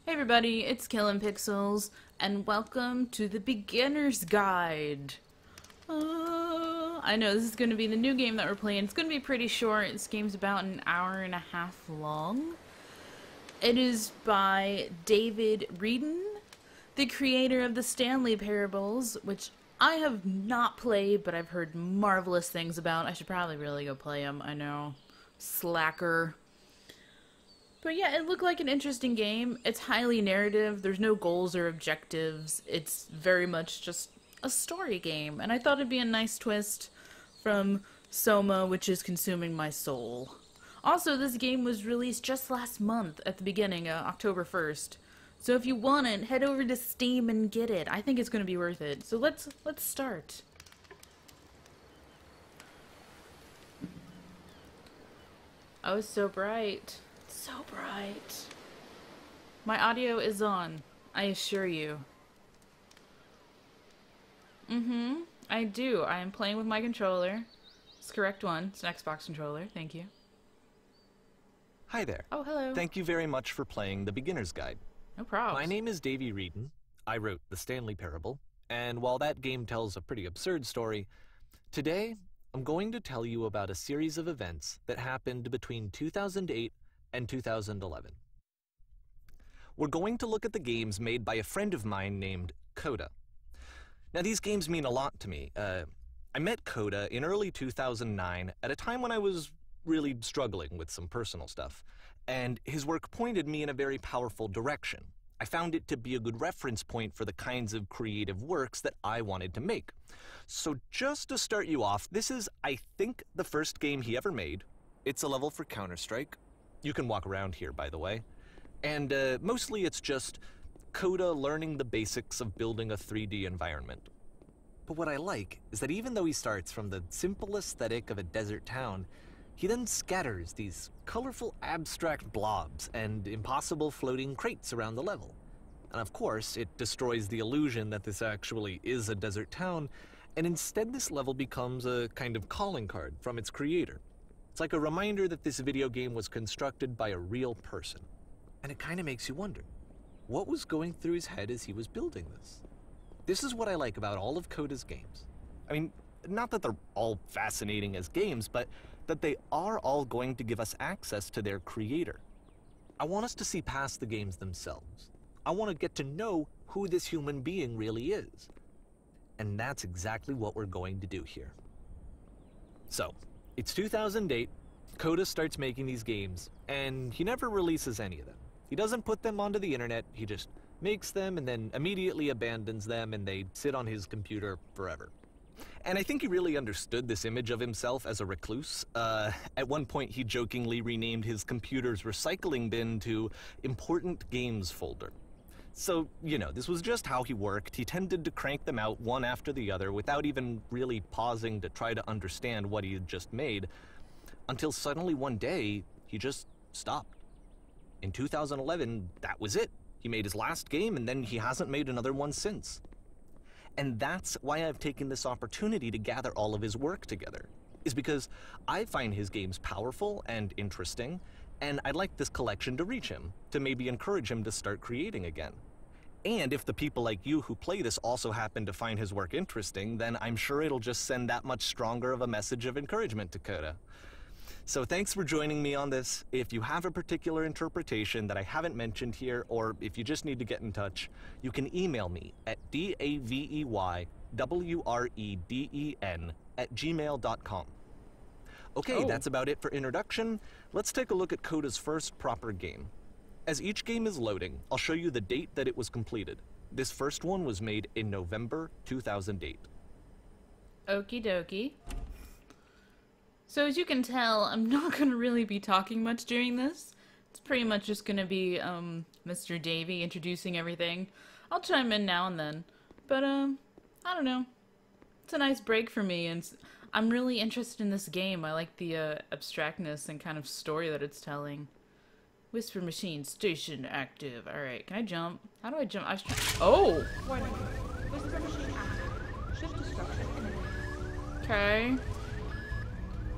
Hey everybody, it's KillinPixels, and welcome to the Beginner's Guide. I know this is going to be the new game that we're playing. It's going to be pretty short. This game's about an hour and a half long. It is by Davey Wreden, the creator of the Stanley Parables, which I have not played, but I've heard marvelous things about. I should probably really go play them, I know. Slacker. But yeah, it looked like an interesting game. It's highly narrative. There's no goals or objectives. It's very much just a story game. And I thought it'd be a nice twist from Soma, which is consuming my soul. Also, this game was released just last month at the beginning, October 1st. So if you want it, head over to Steam and get it. I think it's going to be worth it. So let's start. Oh, it's so bright. So bright. My audio is on, I assure you. I do. I am playing with my controller. It's the correct one. It's an Xbox controller. Thank you. Hi there. Oh, hello. Thank you very much for playing the Beginner's Guide. No problem. My name is Davey Wreden. I wrote the Stanley Parable, and while that game tells a pretty absurd story, today I'm going to tell you about a series of events that happened between 2008 and 2011. We're going to look at the games made by a friend of mine named Coda. Now, these games mean a lot to me. I met Coda in early 2009 at a time when I was really struggling with some personal stuff, and his work pointed me in a very powerful direction. I found it to be a good reference point for the kinds of creative works that I wanted to make. So just to start you off, this is, I think, the first game he ever made. It's a level for Counter-Strike. You can walk around here, by the way. And mostly it's just Coda learning the basics of building a 3D environment. But what I like is that even though he starts from the simple aesthetic of a desert town, he then scatters these colorful abstract blobs and impossible floating crates around the level. And of course, it destroys the illusion that this actually is a desert town, and instead this level becomes a kind of calling card from its creator. It's like a reminder that this video game was constructed by a real person. And it kind of makes you wonder, what was going through his head as he was building this? This is what I like about all of Coda's games. I mean, not that they're all fascinating as games, but that they are all going to give us access to their creator. I want us to see past the games themselves. I want to get to know who this human being really is. And that's exactly what we're going to do here. So, it's 2008, Coda starts making these games, and he never releases any of them. He doesn't put them onto the internet, he just makes them and then immediately abandons them, and they sit on his computer forever. And I think he really understood this image of himself as a recluse. At one point he jokingly renamed his computer's recycling bin to Important Games Folder. So, you know, this was just how he worked. He tended to crank them out one after the other without even really pausing to try to understand what he had just made, until suddenly one day, he just stopped. In 2011, that was it. He made his last game, and then he hasn't made another one since. And that's why I've taken this opportunity to gather all of his work together, is because I find his games powerful and interesting, and I'd like this collection to reach him, to maybe encourage him to start creating again. And if the people like you who play this also happen to find his work interesting, then I'm sure it'll just send that much stronger of a message of encouragement to Coda. So thanks for joining me on this. If you have a particular interpretation that I haven't mentioned here, or if you just need to get in touch, you can email me at daveywreden@gmail.com. Okay, That's about it for introduction. Let's take a look at Coda's first proper game. As each game is loading, I'll show you the date that it was completed. This first one was made in November 2008. Okie dokie. So as you can tell, I'm not going to really be talking much during this. It's pretty much just going to be Mr. Davey introducing everything. I'll chime in now and then. But, I don't know. It's a nice break for me, and I'm really interested in this game. I like the abstractness and kind of story that it's telling. Whisper machine station active. Alright, can I jump? How do I jump? Oh! Warning. Whisper machine active. Shift destruction imminent. Okay.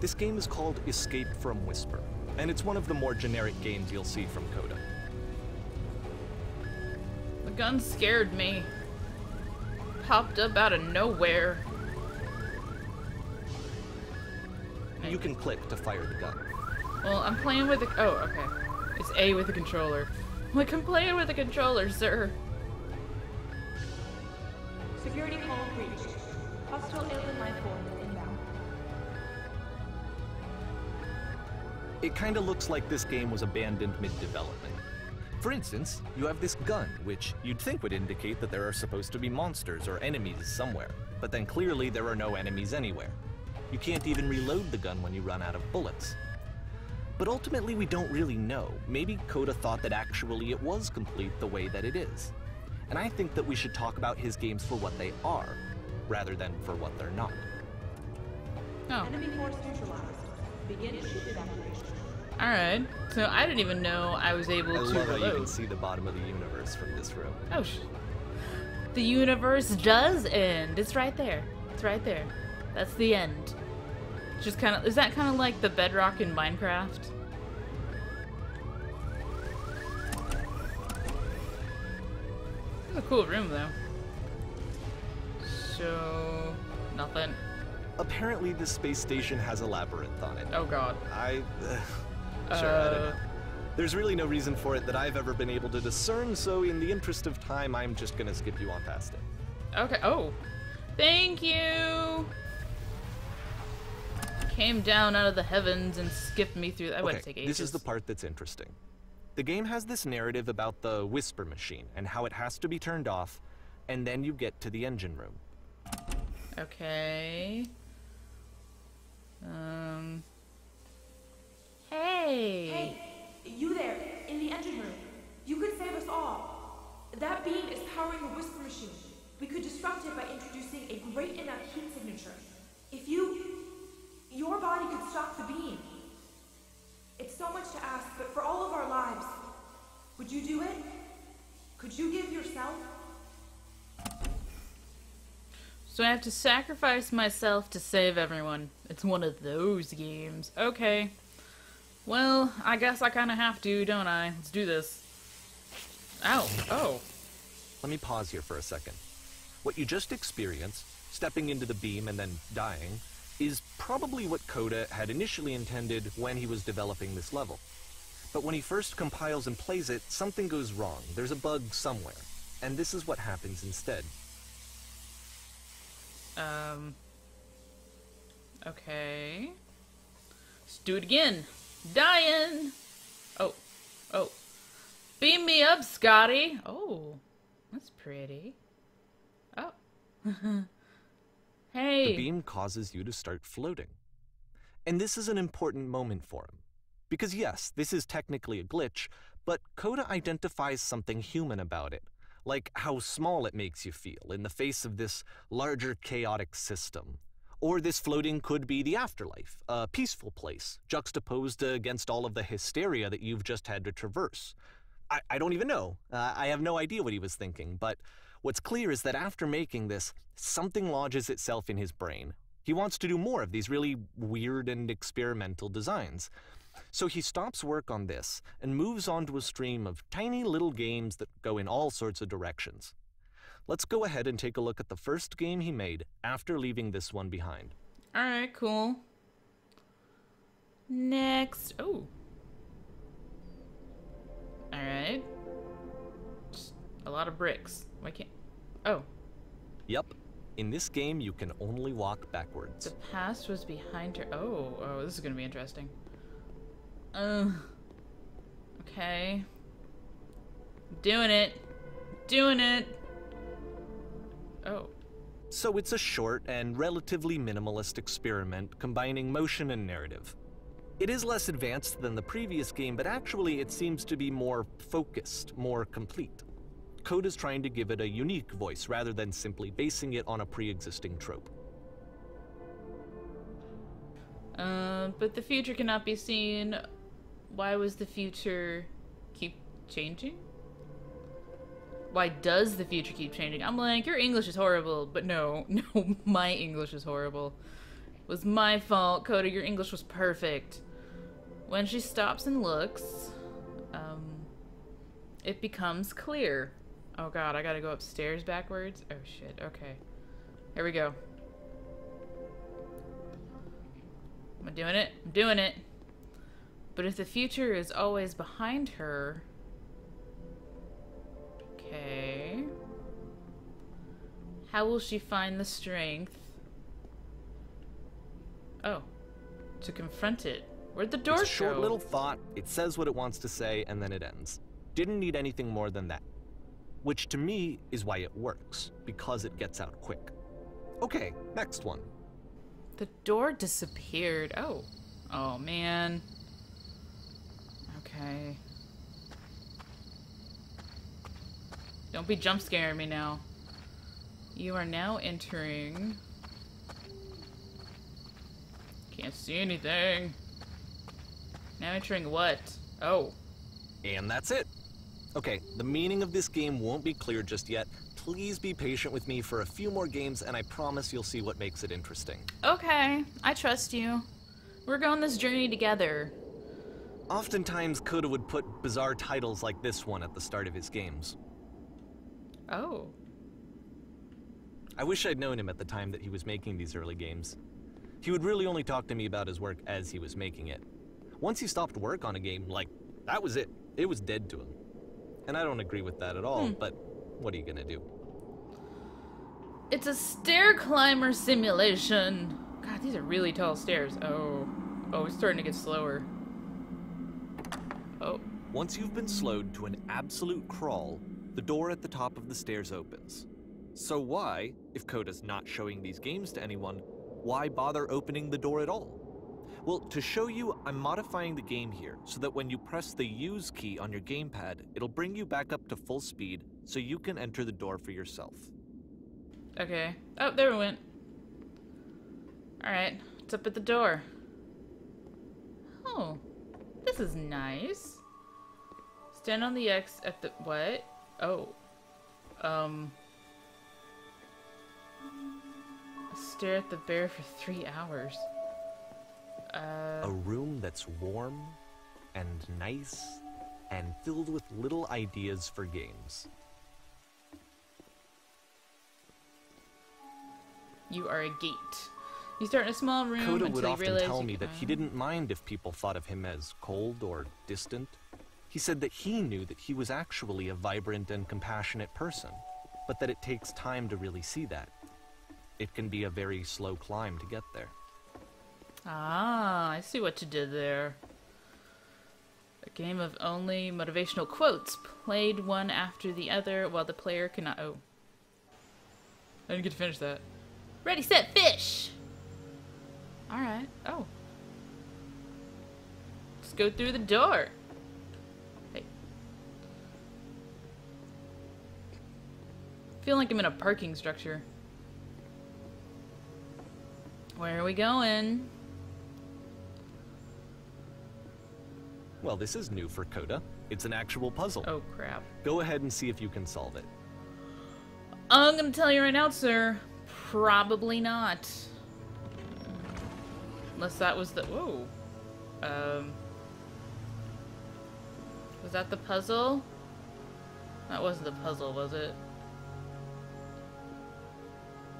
This game is called Escape from Whisper, and it's one of the more generic games you'll see from Coda. gun scared me. Popped up out of nowhere. You can click to fire the gun. Well, I'm playing with the... Oh, okay. It's A with the controller. I'm like, I'm playing with the controller, sir. Security call breached. Hostile alien life form inbound. It kinda looks like this game was abandoned mid-development. For instance, you have this gun, which you'd think would indicate that there are supposed to be monsters or enemies somewhere, but then clearly there are no enemies anywhere. You can't even reload the gun when you run out of bullets. But ultimately we don't really know. Maybe Coda thought that actually it was complete the way that it is. And I think that we should talk about his games for what they are, rather than for what they're not. Oh. Enemy force neutralized. Begin ship evacuation. Alright. So I didn't even know I was able I to love how you reload. can see the bottom of the universe from this room. Oh, the universe does end. It's right there. It's right there. That's the end. Just kind of... Is that kind of like the bedrock in Minecraft? It's a cool room, though. So... Nothing. Apparently this space station has a labyrinth on it. Oh, God. Sure, I don't know. There's really no reason for it that I've ever been able to discern, so in the interest of time, I'm just gonna skip you on past it. Okay. Oh. Thank you! Came down out of the heavens and skipped me through. I wouldn't take ages. This is the part that's interesting. The game has this narrative about the whisper machine and how it has to be turned off, and then you get to the engine room. Okay. Hey! Hey, you there, in the engine room. You could save us all. That beam is powering the whisper machine. We could disrupt it by introducing a great enough heat signature. If your body could stop the beam. It's so much to ask, but for all of our lives, would you do it? Could you give yourself? So I have to sacrifice myself to save everyone. It's one of those games. Okay. Well, I guess I kind of have to, don't I? Let's do this. Ow. Oh. Let me pause here for a second. What you just experienced, stepping into the beam and then dying, is probably what Coda had initially intended when he was developing this level. But when he first compiles and plays it, something goes wrong. There's a bug somewhere. And this is what happens instead. Okay. Let's do it again. Dying! Oh. Oh. Beam me up, Scotty! Oh. That's pretty. Oh. Hey! The beam causes you to start floating. And this is an important moment for him. Because yes, this is technically a glitch, but Coda identifies something human about it. Like how small it makes you feel in the face of this larger chaotic system. Or this floating could be the afterlife, a peaceful place, juxtaposed against all of the hysteria that you've just had to traverse. I don't even know. I have no idea what he was thinking, but what's clear is that after making this, something lodges itself in his brain. He wants to do more of these really weird and experimental designs. So he stops work on this and moves on to a stream of tiny little games that go in all sorts of directions. Let's go ahead and take a look at the first game he made after leaving this one behind. Alright, cool. Next. Oh. Alright. Just a lot of bricks. Why can't... Oh. Yep. In this game, you can only walk backwards. The past was behind her. Oh. Oh, this is gonna be interesting. Okay. Doing it. Doing it. Oh. So it's a short and relatively minimalist experiment combining motion and narrative. It is less advanced than the previous game, but actually it seems to be more focused, more complete. Coda's trying to give it a unique voice rather than simply basing it on a pre-existing trope. But the future cannot be seen. Why was the future keep changing? Why does the future keep changing? I'm like, your English is horrible. But no, my English is horrible. It was my fault. Coda, your English was perfect. When she stops and looks, it becomes clear. Oh god, I gotta go upstairs backwards? Oh shit, okay. Here we go. Am I doing it? I'm doing it! But if the future is always behind her... Okay... How will she find the strength? Oh. To confront it. Where'd the door go? It's a short little thought, it says what it wants to say, and then it ends. Didn't need anything more than that. Which to me is why it works, because it gets out quick. Okay, next one. The door disappeared. Oh. Oh, man. Okay. Don't be jump scaring me now. You are now entering... Can't see anything. Now entering what? Oh. And that's it. Okay, the meaning of this game won't be clear just yet. Please be patient with me for a few more games, and I promise you'll see what makes it interesting. Okay, I trust you. We're going this journey together. Oftentimes, Coda would put bizarre titles like this one at the start of his games. Oh. I wish I'd known him at the time that he was making these early games. He would really only talk to me about his work as he was making it. Once he stopped work on a game, like, that was it. It was dead to him. And I don't agree with that at all, but what are you gonna do? It's a stair climber simulation. God, these are really tall stairs. Oh. Oh, it's starting to get slower. Oh. Once you've been slowed to an absolute crawl, the door at the top of the stairs opens. So why, if Coda's not showing these games to anyone, why bother opening the door at all? Well, to show you, I'm modifying the game here so that when you press the use key on your gamepad, it'll bring you back up to full speed so you can enter the door for yourself. Okay. Oh, there we went. Alright, it's up at the door. Oh, this is nice. Stand on the X at the... What? Oh. Stare at the bear for 3 hours. A room that's warm and nice and filled with little ideas for games. You are a gate. You start in a small room Coda until would you often realize tell me that he didn't mind if people thought of him as cold or distant. He said that he knew that he was actually a vibrant and compassionate person, but that it takes time to really see that. It can be a very slow climb to get there. Ah, I see what you did there. A game of only motivational quotes, played one after the other while the player cannot... Oh. I didn't get to finish that. Ready, set, fish! Alright. Oh. Let's go through the door. Hey. I feel like I'm in a parking structure. Where are we going? Well, this is new for Coda. It's an actual puzzle. Oh, crap. Go ahead and see if you can solve it. I'm gonna tell you right now, sir. Probably not. Unless that was the... Whoa. Was that the puzzle? That wasn't the puzzle, was it?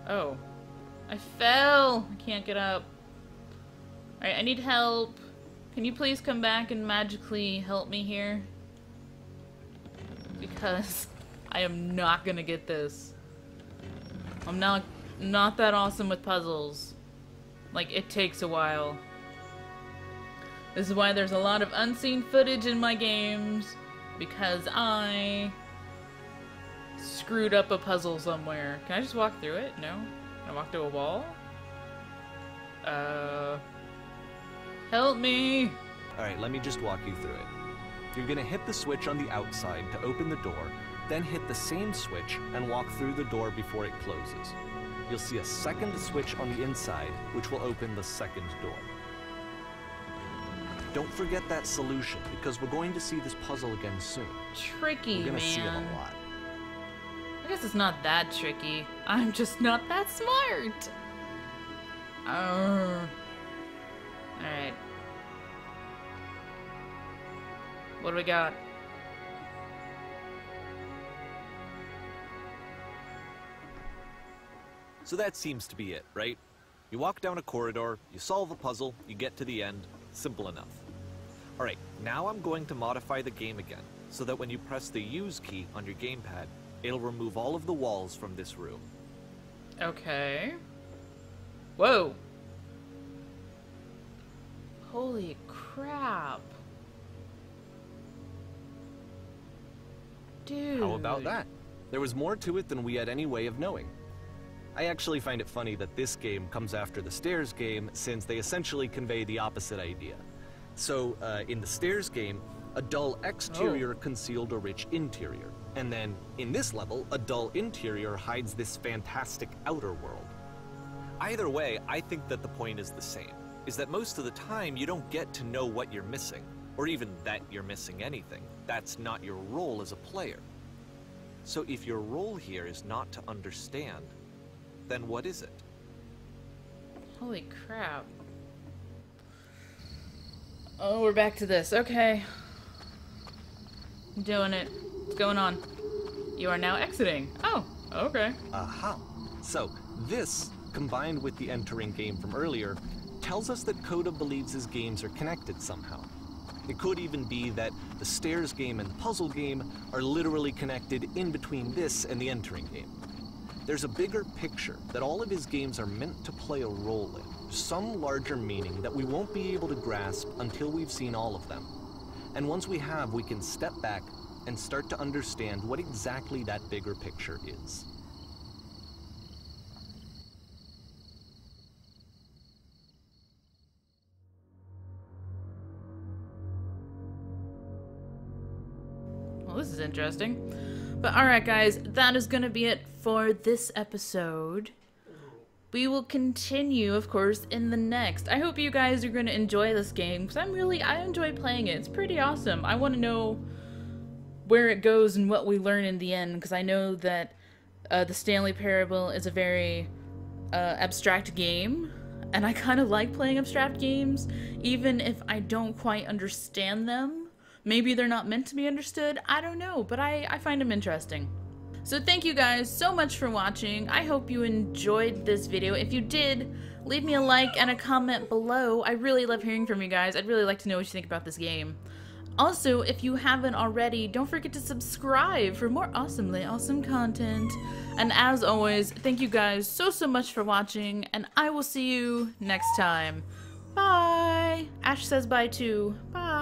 Oh. I fell! I can't get up. Alright, I need help. Can you please come back and magically help me here? Because I am not gonna get this. I'm not that awesome with puzzles. Like, it takes a while. This is why there's a lot of unseen footage in my games. Because I screwed up a puzzle somewhere. Can I just walk through it? No? Can I walk through a wall? Help me! Alright, let me just walk you through it. You're gonna hit the switch on the outside to open the door, then hit the same switch and walk through the door before it closes. You'll see a second switch on the inside, which will open the second door. Don't forget that solution, because we're going to see this puzzle again soon. Tricky, We're gonna see it man. a lot. I guess it's not that tricky. I'm just not that smart. Alright. What do we got? So that seems to be it, right? You walk down a corridor, you solve a puzzle, you get to the end. Simple enough. Alright, now I'm going to modify the game again, so that when you press the use key on your gamepad, it'll remove all of the walls from this room. Okay. Whoa. Holy crap. Dude. How about that? There was more to it than we had any way of knowing. I actually find it funny that this game comes after the Stairs game, since they essentially convey the opposite idea. So, in the Stairs game, a dull exterior concealed a rich interior. And then, in this level, a dull interior hides this fantastic outer world. Either way, I think that the point is the same, is that most of the time you don't get to know what you're missing, or even that you're missing anything. That's not your role as a player. So if your role here is not to understand, then what is it? Holy crap. Oh, we're back to this. Okay. I'm doing it. What's going on? You are now exiting. Oh, okay. Aha. So, this, combined with the entering game from earlier, tells us that Coda believes his games are connected somehow. It could even be that the Stairs game and the puzzle game are literally connected in between this and the entering game. There's a bigger picture that all of his games are meant to play a role in, some larger meaning that we won't be able to grasp until we've seen all of them. And once we have, we can step back and start to understand what exactly that bigger picture is. Well, this is interesting. But alright guys, that is gonna be it for this episode. We will continue, of course, in the next. I hope you guys are gonna enjoy this game, because I enjoy playing it. It's pretty awesome. I want to know where it goes and what we learn in the end, because I know that the Stanley Parable is a very abstract game, and I kind of like playing abstract games, even if I don't quite understand them. Maybe they're not meant to be understood, I don't know, but I find them interesting. So thank you guys so much for watching. I hope you enjoyed this video. If you did, leave me a like and a comment below. I really love hearing from you guys. I'd really like to know what you think about this game. Also, if you haven't already, don't forget to subscribe for more awesomely awesome content. And as always, thank you guys so much for watching, and I will see you next time. Bye! Ash says bye too. Bye!